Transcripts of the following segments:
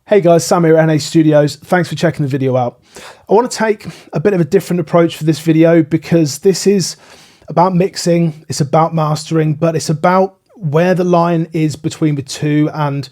Hey guys, Sam here at NA Studios. Thanks for checking the video out. I want to take a bit of a different approach for this video because this is about mixing, it's about mastering, but it's about where the line is between the two and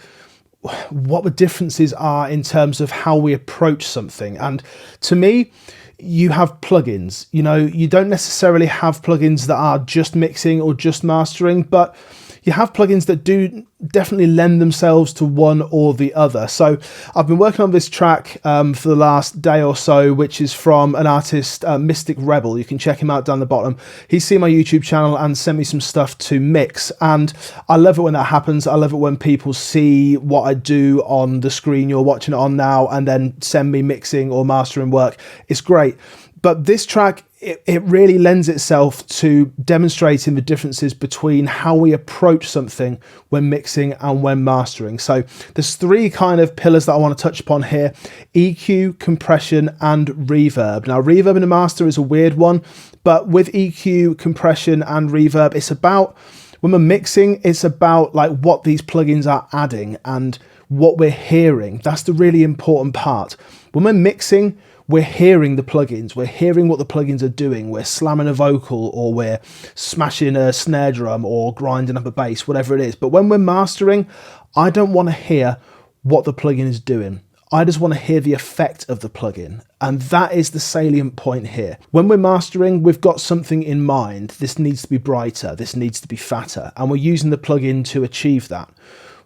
what the differences are in terms of how we approach something. And to me, you have plugins. You know, you don't necessarily have plugins that are just mixing or just mastering, but you have plugins that do definitely lend themselves to one or the other. So I've been working on this track for the last day or so, which is from an artist, Mystic Rebel. You can check him out down the bottom. He's seen my YouTube channel and sent me some stuff to mix. And I love it when that happens. I love it when people see what I do on the screen you're watching it on now and then send me mixing or mastering work. It's great. But this track, it really lends itself to demonstrating the differences between how we approach something when mixing and when mastering. So there's three kind of pillars that I want to touch upon here: EQ, compression, and reverb. Now, reverb in a master is a weird one, but with EQ, compression, and reverb, it's about, when we're mixing, it's about like what these plugins are adding and what we're hearing. That's the really important part. When we're mixing, we're hearing the plugins, we're hearing what the plugins are doing, we're slamming a vocal or we're smashing a snare drum or grinding up a bass, whatever it is. But when we're mastering, I don't want to hear what the plugin is doing. I just want to hear the effect of the plugin. And that is the salient point here. When we're mastering, we've got something in mind. This needs to be brighter, this needs to be fatter, and we're using the plugin to achieve that.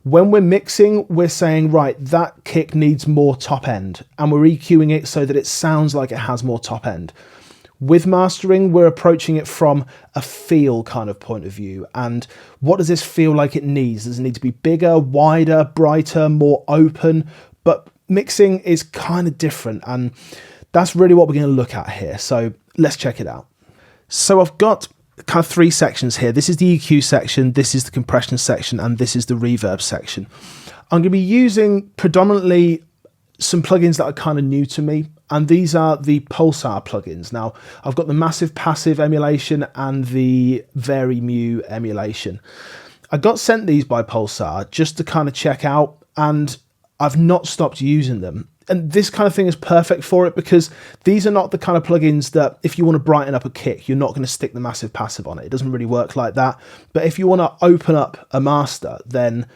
When we're mixing, we're saying, right, that kick needs more top end, and we're EQing it so that it sounds like it has more top end. With mastering, we're approaching it from a feel kind of point of view. And what does this feel like it needs? Does it need to be bigger, wider, brighter, more open? But mixing is kind of different, and that's really what we're going to look at here. So let's check it out. So I've got kind of three sections here. This is the EQ section, this is the compression section, and this is the reverb section. I'm going to be using predominantly some plugins that are kind of new to me, and these are the Pulsar plugins. Now, I've got the Massive Passive emulation and the Very Mu emulation. I got sent these by Pulsar just to kind of check out, and I've not stopped using them. And this kind of thing is perfect for it because these are not the kind of plugins that if you want to brighten up a kick, you're not going to stick the Massive Passive on it. It doesn't really work like that. But if you want to open up a master, then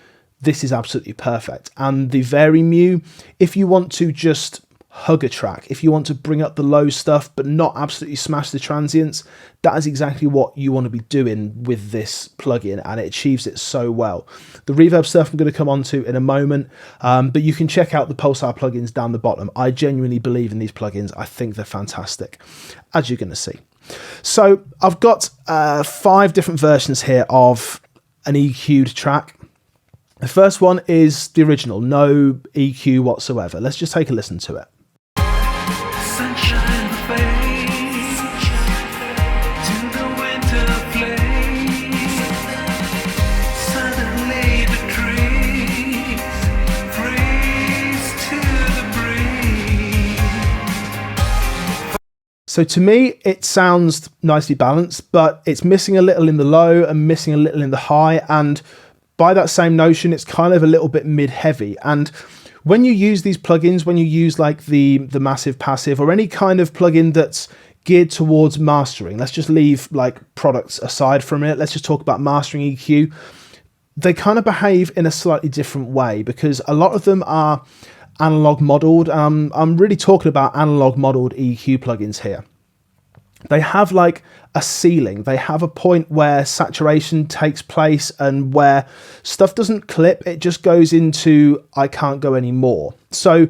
this is absolutely perfect. And the Very Mu, if you want to just hug a track, if you want to bring up the low stuff but not absolutely smash the transients, that is exactly what you want to be doing with this plugin, and it achieves it so well. The reverb stuff I'm going to come on to in a moment, but you can check out the Pulsar plugins down the bottom. I genuinely believe in these plugins. I think they're fantastic, as you're going to see. So I've got 5 different versions here of an EQ'd track. The first one is the original, no EQ whatsoever. Let's just take a listen to it. Sunshine fades to the winter place. Suddenly the trees freeze to the breeze. So to me, it sounds nicely balanced, but it's missing a little in the low and missing a little in the high. And by that same notion, it's kind of a little bit mid-heavy. And when you use these plugins, when you use like the Massive Passive or any kind of plugin that's geared towards mastering, let's just leave like products aside for a minute. Let's just talk about mastering EQ. They kind of behave in a slightly different way because a lot of them are analog modeled. I'm really talking about analog modeled EQ plugins here. They have like a ceiling. They have a point where saturation takes place and where stuff doesn't clip. It just goes into, I can't go anymore. So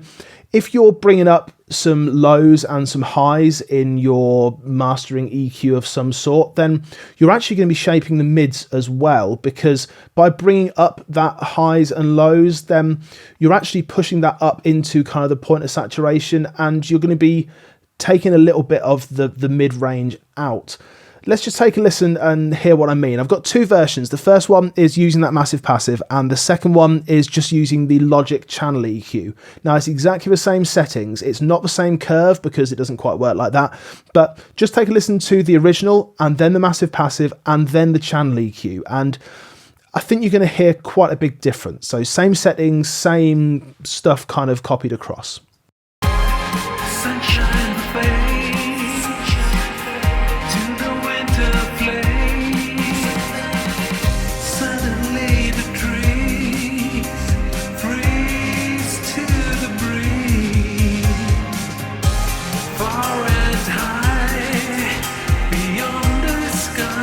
if you're bringing up some lows and some highs in your mastering EQ of some sort, then you're actually going to be shaping the mids as well, because by bringing up that highs and lows, then you're actually pushing that up into kind of the point of saturation, and you're going to be taking a little bit of the mid-range out. Let's just take a listen and hear what I mean. I've got 2 versions. The first one is using that Massive Passive, and the second one is just using the Logic Channel EQ. Now, it's exactly the same settings. It's not the same curve because it doesn't quite work like that, but just take a listen to the original and then the Massive Passive and then the Channel EQ. And I think you're going to hear quite a big difference. So same settings, same stuff kind of copied across. Sunshine fades to the winter flames. Suddenly the trees freeze to the breeze. Far and high beyond the skies,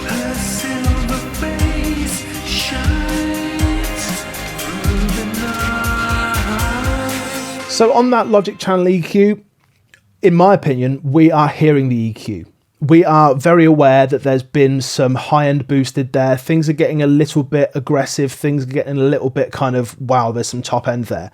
her silver face shines through the night. So on that Logic channel EQ, in my opinion, we are hearing the EQ. We are very aware that there's been some high-end boosted there. Things are getting a little bit aggressive. Things are getting a little bit kind of, wow, there's some top end there.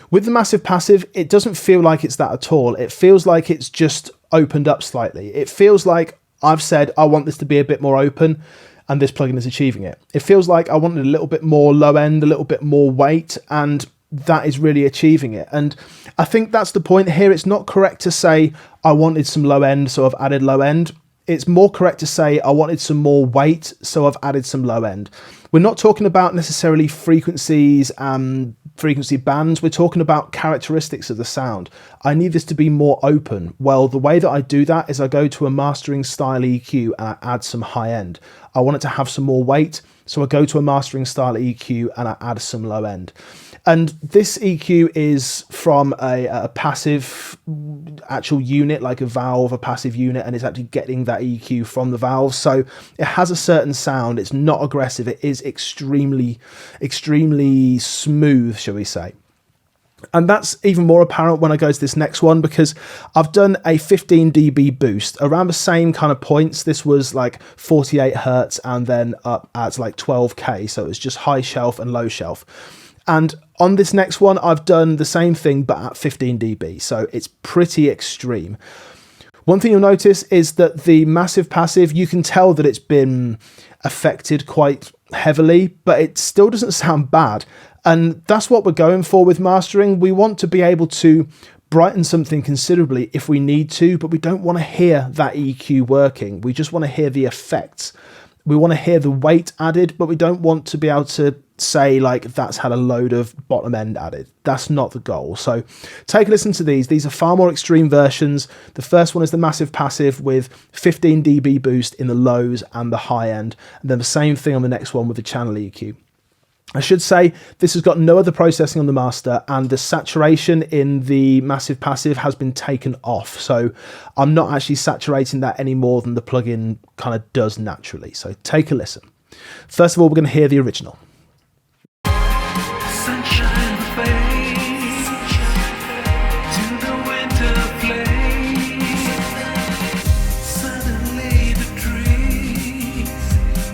With the massive passive, it doesn't feel like it's that at all. It feels like it's just opened up slightly. It feels like I've said, I want this to be a bit more open, and this plugin is achieving it. It feels like I wanted a little bit more low end, a little bit more weight, and that is really achieving it. And I think that's the point here. It's not correct to say I wanted some low end, so I've added low end. It's more correct to say I wanted some more weight, so I've added some low end. We're not talking about necessarily frequencies and frequency bands. We're talking about characteristics of the sound. I need this to be more open. Well, the way that I do that is I go to a mastering style EQ and I add some high end. I want it to have some more weight, so I go to a mastering style EQ and I add some low end. And this EQ is from a passive actual unit, like a valve, a passive unit, and it's actually getting that EQ from the valve. So it has a certain sound. It's not aggressive. It is extremely, extremely smooth, shall we say. And that's even more apparent when I go to this next one, because I've done a 15 dB boost around the same kind of points. This was like 48 Hertz and then up at like 12K. So it was just high shelf and low shelf. And on this next one, I've done the same thing, but at 15 dB. So it's pretty extreme. One thing you'll notice is that the massive passive, you can tell that it's been affected quite heavily, but it still doesn't sound bad. And that's what we're going for with mastering. We want to be able to brighten something considerably if we need to, but we don't want to hear that EQ working. We just want to hear the effects. We want to hear the weight added, but we don't want to be able to say like that's had a load of bottom end added. That's not the goal. So take a listen to these. These are far more extreme versions. The first one is the massive passive with 15 dB boost in the lows and the high end. And then the same thing on the next one with the channel EQ. I should say this has got no other processing on the master, and the saturation in the massive passive has been taken off. So I'm not actually saturating that any more than the plugin kind of does naturally. So take a listen. First of all, we're going to hear the original. Sunshine fades to the winter flames. Suddenly the trees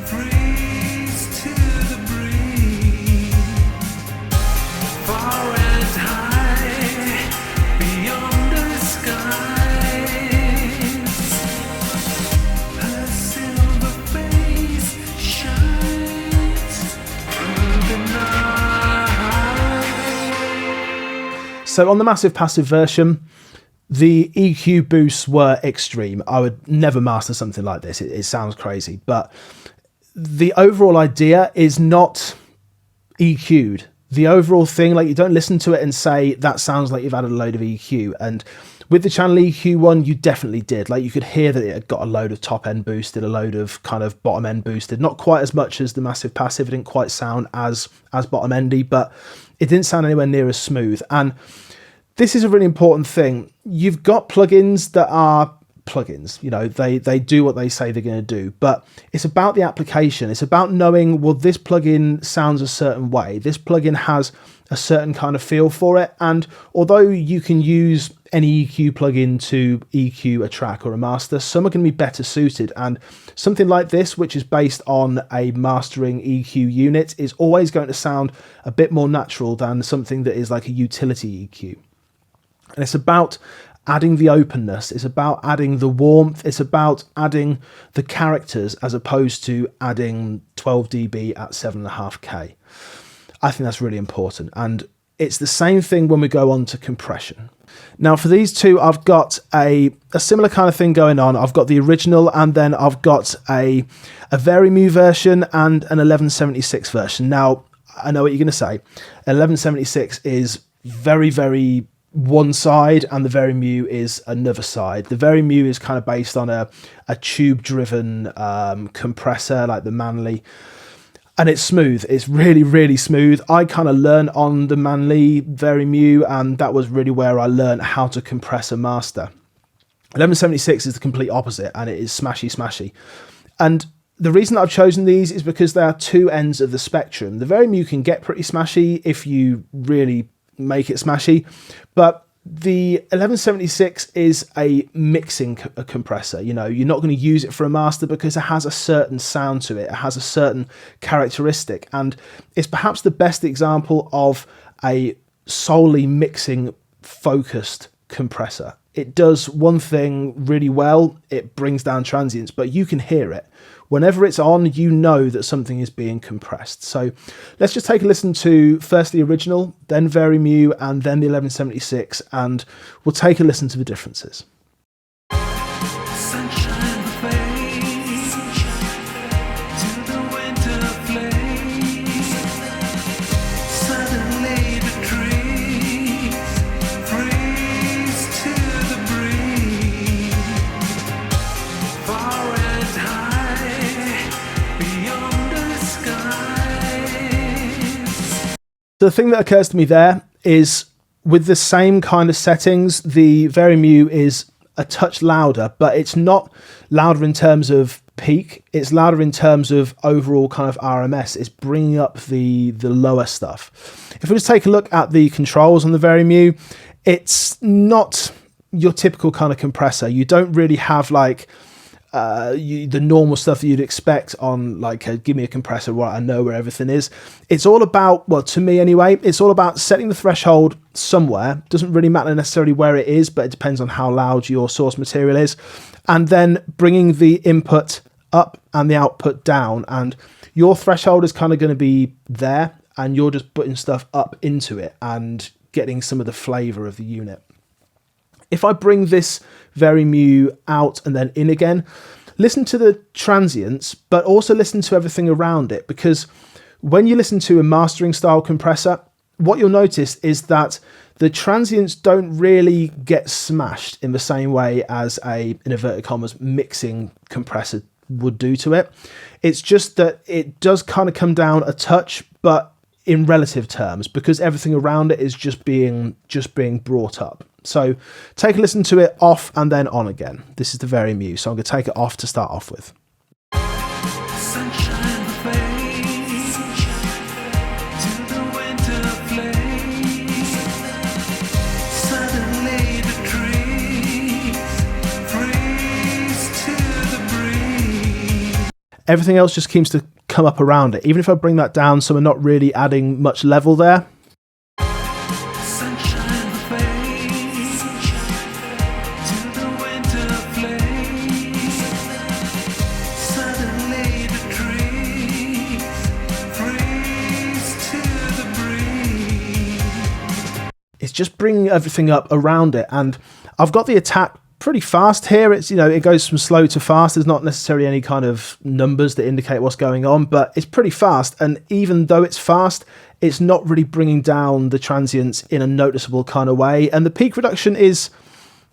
freeze to the breeze. Far and high beyond the skies, her silver face shines through the night. So on the massive passive version, the EQ boosts were extreme. I would never master something like this. It sounds crazy, but the overall idea is not EQ'd. The overall thing, like you don't listen to it and say, that sounds like you've added a load of EQ. And with the channel EQ one, you definitely did. Like you could hear that it had got a load of top end boosted, a load of kind of bottom end boosted. Not quite as much as the massive passive. It didn't quite sound as bottom endy, but it didn't sound anywhere near as smooth. And this is a really important thing. You've got plugins that are plugins, you know, they do what they say they're going to do, but it's about the application. It's about knowing, well, this plugin sounds a certain way. This plugin has a certain kind of feel for it. And although you can use any EQ plugin to EQ a track or a master, some are going to be better suited. And something like this, which is based on a mastering EQ unit, is always going to sound a bit more natural than something that is like a utility EQ. And it's about adding the openness, it's about adding the warmth, it's about adding the characters as opposed to adding 12 dB at 7.5K. I think that's really important. And It's the same thing when we go on to compression. Now for these two, I've got a similar kind of thing going on. I've got the original, and then I've got a Verymu version and an 1176 version. Now, I know what you're going to say. 1176 is very, very one side, and the Verymu is another side. The Verymu is kind of based on a tube-driven compressor, like the Manley. And it's smooth. It's really, really smooth. I kind of learned on the Manley Verymu, and that was really where I learned how to compress a master. 1176 is the complete opposite, and it is smashy, smashy. And the reason that I've chosen these is because they are two ends of the spectrum. The Verymu can get pretty smashy if you really make it smashy, but the 1176 is a mixing compressor. You know, you're not going to use it for a master because it has a certain sound to it. It has a certain characteristic, and it's perhaps the best example of a solely mixing focused compressor. It does one thing really well. It brings down transients, but you can hear it. Whenever it's on, you know that something is being compressed. So let's just take a listen to first the original, then Verymu, and then the 1176, and we'll take a listen to the differences. Sunshine fades to the winter flames. Suddenly the trees freeze to the breeze. Far and high beyond the skies. The thing that occurs to me there is, with the same kind of settings, the Verymu is a touch louder, but it's not louder in terms of peak. It's louder in terms of overall kind of RMS. It's bringing up the lower stuff. If we just take a look at the controls on the Verymu, it's not your typical kind of compressor. You don't really have like the normal stuff that you'd expect on like give me a compressor where I know where everything is. It's all about, well, to me anyway, it's all about setting the threshold somewhere. Doesn't really matter necessarily where it is, but it depends on how loud your source material is, and then bringing the input up and the output down, and your threshold is kind of going to be there, and you're just putting stuff up into it and getting some of the flavor of the unit. If I bring this Verymu out and then in again, listen to the transients, but also listen to everything around it, because when you listen to a mastering style compressor, what you'll notice is that the transients don't really get smashed in the same way as in inverted commas, mixing compressor would do to it. It's just that it does kind of come down a touch, but in relative terms, because everything around it is just being brought up. So take a listen to it off and then on again. This is the Verymu, so I'm going to take it off to start off with. Sunshine fades to the winter flames. Suddenly the trees freeze to the breeze. Everything else just seems to come up around it. Even if I bring that down, so we're not really adding much level there. Sunshine fades to the winter flames. Suddenly the trees freeze to the breeze. It's just bringing everything up around it, and I've got the attack pretty fast here. It's, you know, it goes from slow to fast. There's not necessarily any kind of numbers that indicate what's going on, but it's pretty fast. And even though it's fast, it's not really bringing down the transients in a noticeable kind of way. And the peak reduction is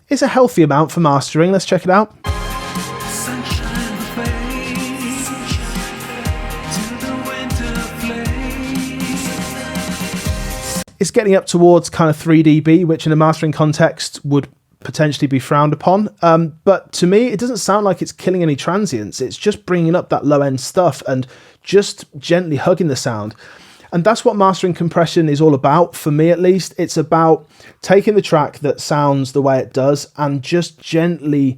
a healthy amount for mastering. Let's check it out. Sunshine fades to the winter flames. It's getting up towards kind of 3 dB, which in a mastering context would potentially be frowned upon, but to me it doesn't sound like it's killing any transients. It's just bringing up that low end stuff and just gently hugging the sound, and that's what mastering compression is all about, for me at least. It's about taking the track that sounds the way it does and just gently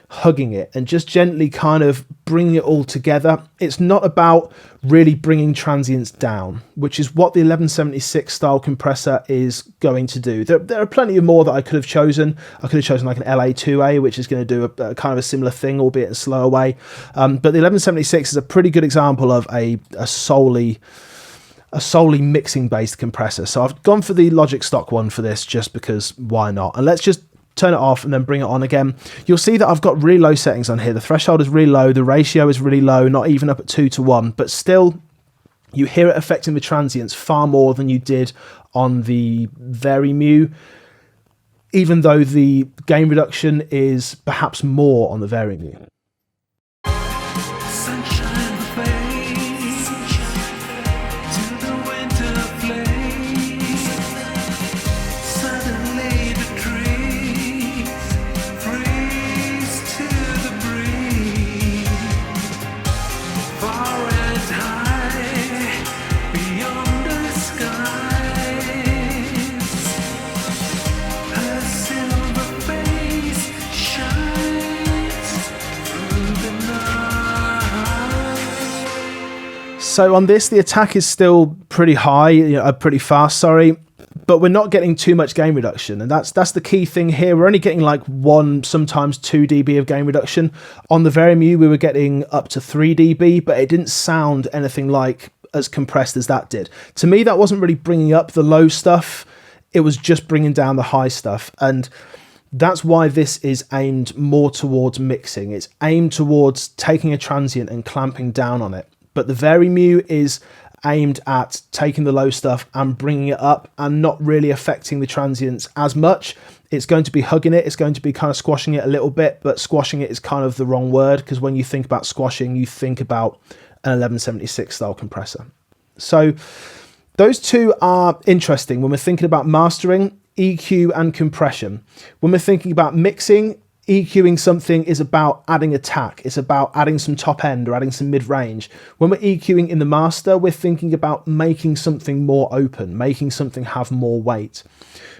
hugging it and just gently kind of bringing it all together. It's not about really bringing transients down, which is what the 1176 style compressor is going to do. There are plenty of more that I could have chosen. I could have chosen like an LA2A, which is going to do a kind of a similar thing, albeit in a slower way. But the 1176 is a pretty good example of a solely a solely mixing based compressor. So I've gone for the Logic stock one for this just because why not? And let's just turn it off and then bring it on again. You'll see that I've got really low settings on here. The threshold is really low, the ratio is really low, not even up at 2:1, but still you hear it affecting the transients far more than you did on the Reverb, even though the gain reduction is perhaps more on the Reverb. Sunshine fades to the winter flames. Suddenly the trees freeze to the breeze. Far and high beyond the skies, her silver face shines through the night. So on this, the attack is still pretty high, pretty fast, sorry, but we're not getting too much gain reduction. And that's the key thing here. We're only getting like 1, sometimes 2 dB of gain reduction. On the Reverb, we were getting up to 3 dB, but it didn't sound anything like as compressed as that did. To me, that wasn't really bringing up the low stuff. It was just bringing down the high stuff. And that's why this is aimed more towards mixing. It's aimed towards taking a transient and clamping down on it. But the Reverb is aimed at taking the low stuff and bringing it up and not really affecting the transients as much. It's going to be hugging it. It's going to be kind of squashing it a little bit, but squashing it is kind of the wrong word, because when you think about squashing, you think about an 1176 style compressor. So those two are interesting when we're thinking about mastering, EQ and compression. When we're thinking about mixing, EQing something is about adding attack. It's about adding some top end or adding some mid range. When we're EQing in the master, we're thinking about making something more open, making something have more weight.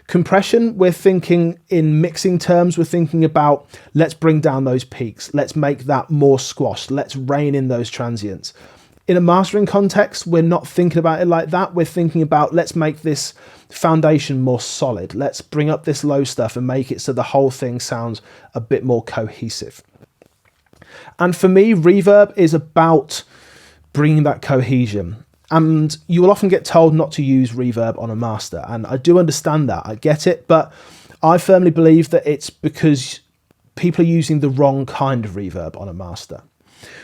Compression, we're thinking in mixing terms, we're thinking about let's bring down those peaks. Let's make that more squashed. Let's rein in those transients. In a mastering context, we're not thinking about it like that. We're thinking about let's make this foundation more solid. Let's bring up this low stuff and make it so the whole thing sounds a bit more cohesive. And for me, reverb is about bringing that cohesion. And you will often get told not to use reverb on a master. And I do understand that. I get it. But I firmly believe that it's because people are using the wrong kind of reverb on a master.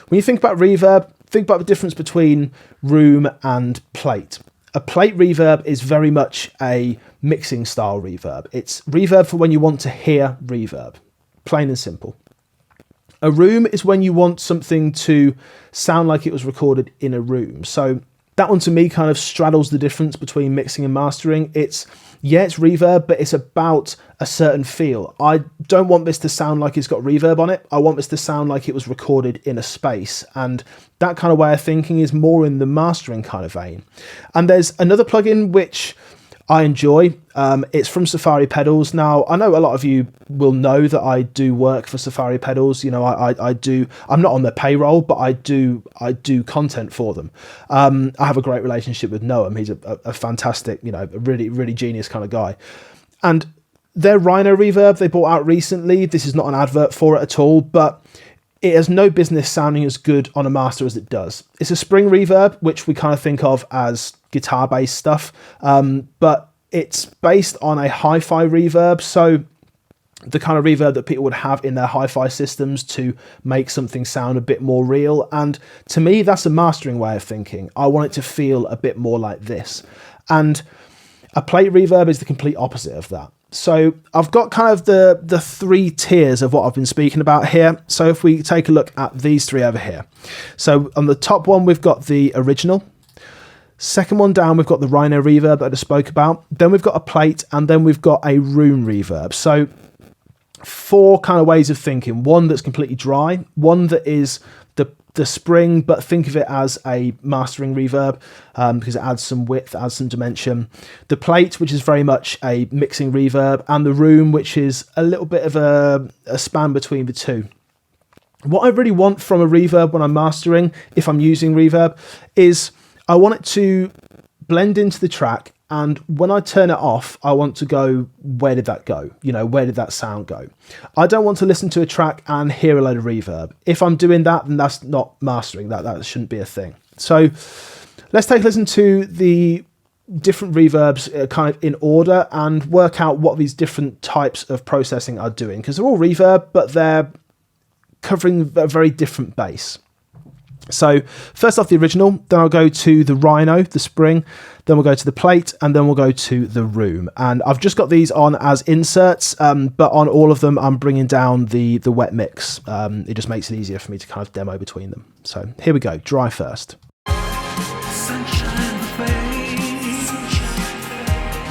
When you think about reverb, think about the difference between room and plate. A plate reverb is very much a mixing style reverb. It's reverb for when you want to hear reverb, plain and simple. A room is when you want something to sound like it was recorded in a room. So that one to me kind of straddles the difference between mixing and mastering. It's reverb, but it's about a certain feel. I don't want this to sound like it's got reverb on it. I want this to sound like it was recorded in a space. And that kind of way of thinking is more in the mastering kind of vein. And there's another plugin which I enjoy. It's from Safari Pedals. Now, I know a lot of you will know that I do work for Safari Pedals. You know, I do. I'm not on their payroll, but I do content for them. I have a great relationship with Noam. He's a fantastic, a really genius kind of guy. And their Rhino Reverb they bought out recently. This is not an advert for it at all, but it has no business sounding as good on a master as it does. It's a spring reverb, which we kind of think of as guitar-based stuff, but it's based on a hi-fi reverb, so the kind of reverb that people would have in their hi-fi systems to make something sound a bit more real. And to me, that's a mastering way of thinking. I want it to feel a bit more like this. And a plate reverb is the complete opposite of that. So I've got kind of the 3 tiers of what I've been speaking about here. So if we take a look at these 3 over here. So on the top one, we've got the original. Second one down, we've got the Rhino Reverb that I just spoke about. Then we've got a plate, and then we've got a room reverb. So 4 kind of ways of thinking. One that's completely dry, one that is the spring, but think of it as a mastering reverb because it adds some width, adds some dimension. The plate, which is very much a mixing reverb, and the room, which is a little bit of a span between the two. What I really want from a reverb when I'm mastering, if I'm using reverb, is I want it to blend into the track, and when I turn it off, I want to go, where did that go? Where did that sound go? I don't want to listen to a track and hear a load of reverb. If I'm doing that, then that's not mastering. That shouldn't be a thing. So let's take a listen to the different reverbs kind of in order and work out what these different types of processing are doing, because they're all reverb, but they're covering a very different bass. So first off the original, then I'll go to the Rhino, the Spring, then we'll go to the Plate, and then we'll go to the Room. And I've just got these on as inserts, but on all of them I'm bringing down the wet mix. It just makes it easier for me to kind of demo between them. So here we go, dry first. Sunshine fades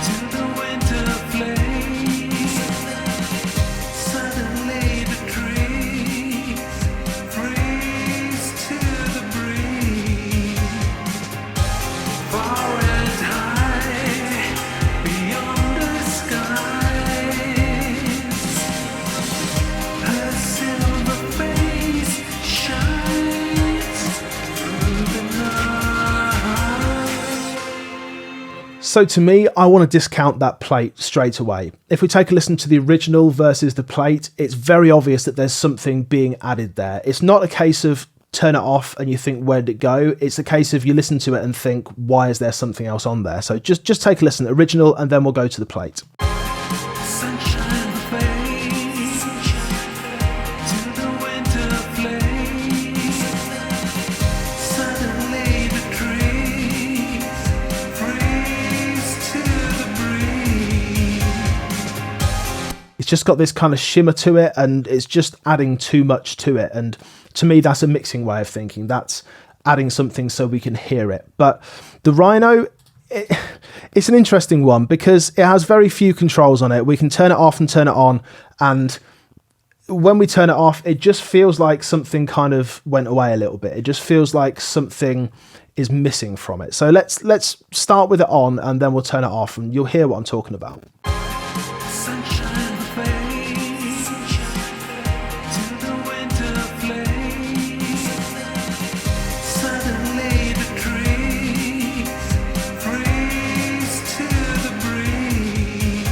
to the winter place. Suddenly the trees freeze to the breeze. Far and high beyond the skies, her silver face shines through the night. So to me, I want to discount that Plate straight away. If we take a listen to the original versus the Plate, it's very obvious that there's something being added there. It's not a case of turn it off and you think, where did it go? It's a case of you listen to it and think, why is there something else on there? So just take a listen, original, and then we'll go to the Plate. Sunshine fades to the winter place. Suddenly the trees freeze to the breeze. It's just got this kind of shimmer to it, and it's just adding too much to it. And to me, that's a mixing way of thinking. That's adding something so we can hear it. But the Rhino, it's an interesting one because it has very few controls on it. We can turn it off and turn it on, and when we turn it off, it just feels like something kind of went away a little bit. It just feels like something is missing from it. So let's start with it on, and then we'll turn it off, and you'll hear what I'm talking about. Sunshine fades to the winter place. Suddenly the trees freeze to the breeze.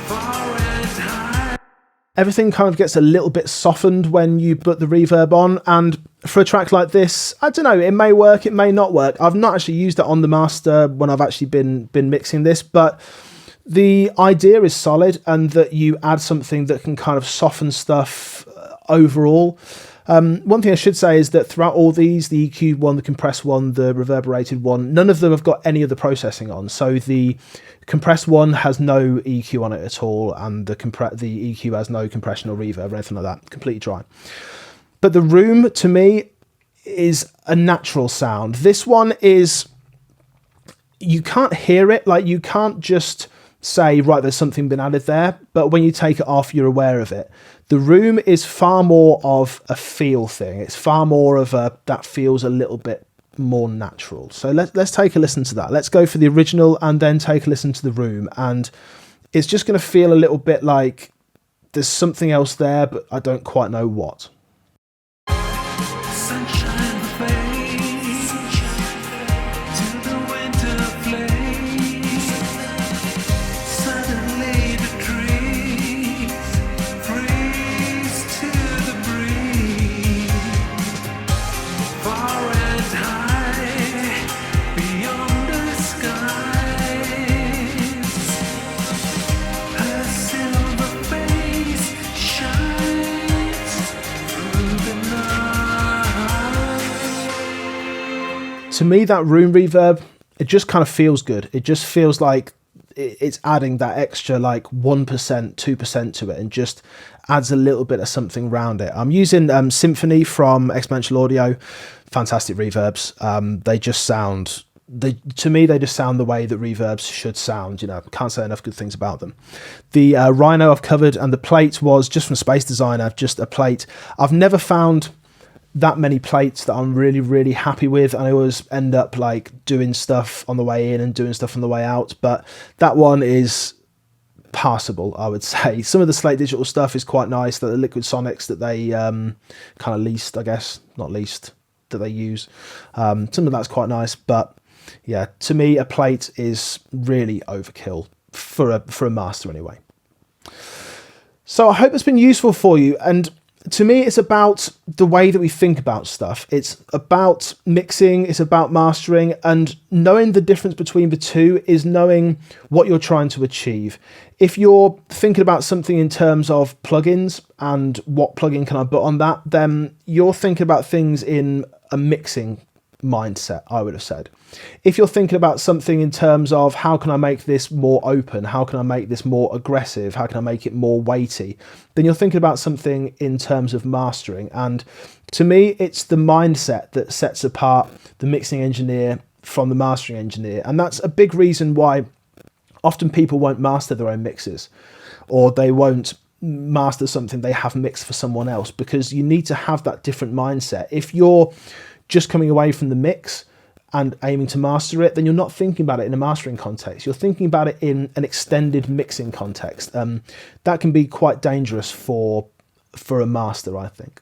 Far and high. Everything kind of gets a little bit softened when you put the reverb on, and for a track like this, I don't know, it may work, it may not work. I've not actually used it on the master when I've actually been mixing this, but the idea is solid, and that you add something that can kind of soften stuff overall. One thing I should say is that throughout all these, the EQ one, the compressed one, the reverberated one, none of them have got any of the processing on. So the compressed one has no EQ on it at all, and the EQ has no compression or reverb or anything like that, completely dry. But the Room, to me, is a natural sound. This one is, you can't hear it, like you can't just say, right, there's something been added there, but when you take it off, you're aware of it. The Room is far more of a feel thing. It's far more of a, that feels a little bit more natural. So let's take a listen to that. Let's go for the original and then take a listen to the Room. And it's just going to feel a little bit like there's something else there, but I don't quite know what. Sunshine fades to the winter place. Suddenly the trees freeze to the breeze. Far and high beyond the skies, her silver face shines through the night. To me, that Room reverb, it just kind of feels good. It just feels like it's adding that extra like 1%, 2% to it, and just adds a little bit of something around it. I'm using Symphony from Exponential Audio, fantastic reverbs. They just sound, to me, they just sound the way that reverbs should sound. You know, can't say enough good things about them. The Rhino I've covered, and the Plate was just from Space Designer, just a plate. I've never found that many plates that I'm really, really happy with. I always end up like doing stuff on the way in and doing stuff on the way out, but that one is passable, I would say. Some of the Slate Digital stuff is quite nice, the Liquid Sonics that they kind of leased, I guess, not leased, that they use. Some of that's quite nice, but yeah, to me, a plate is really overkill for a master anyway. So I hope it's been useful for you, and to me, it's about the way that we think about stuff. It's about mixing, it's about mastering, and knowing the difference between the two is knowing what you're trying to achieve. If you're thinking about something in terms of plugins and what plugin can I put on that, then you're thinking about things in a mixing mindset, I would have said. If you're thinking about something in terms of how can I make this more open, how can I make this more aggressive, how can I make it more weighty, then you're thinking about something in terms of mastering. And to me, it's the mindset that sets apart the mixing engineer from the mastering engineer. And that's a big reason why often people won't master their own mixes, or they won't master something they have mixed for someone else, because you need to have that different mindset. If you're just coming away from the mix and aiming to master it, then you're not thinking about it in a mastering context. You're thinking about it in an extended mixing context. That can be quite dangerous for a master, I think.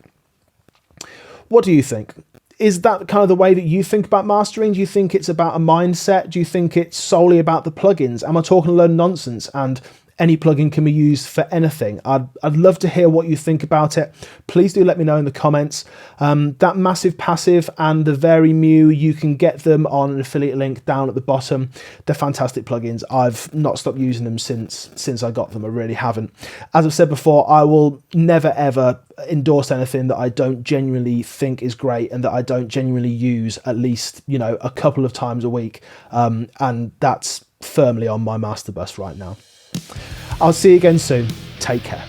What do you think? Is that kind of the way that you think about mastering? Do you think it's about a mindset? Do you think it's solely about the plugins? Am I talking a load of nonsense and any plugin can be used for anything? I'd love to hear what you think about it. Please do let me know in the comments. That Massive Passive and the Very Mew, you can get them on an affiliate link down at the bottom. They're fantastic plugins. I've not stopped using them since I got them. I really haven't. As I've said before, I will never ever endorse anything that I don't genuinely think is great and that I don't genuinely use at least, you know, a couple of times a week. And that's firmly on my master bus right now. I'll see you again soon. Take care.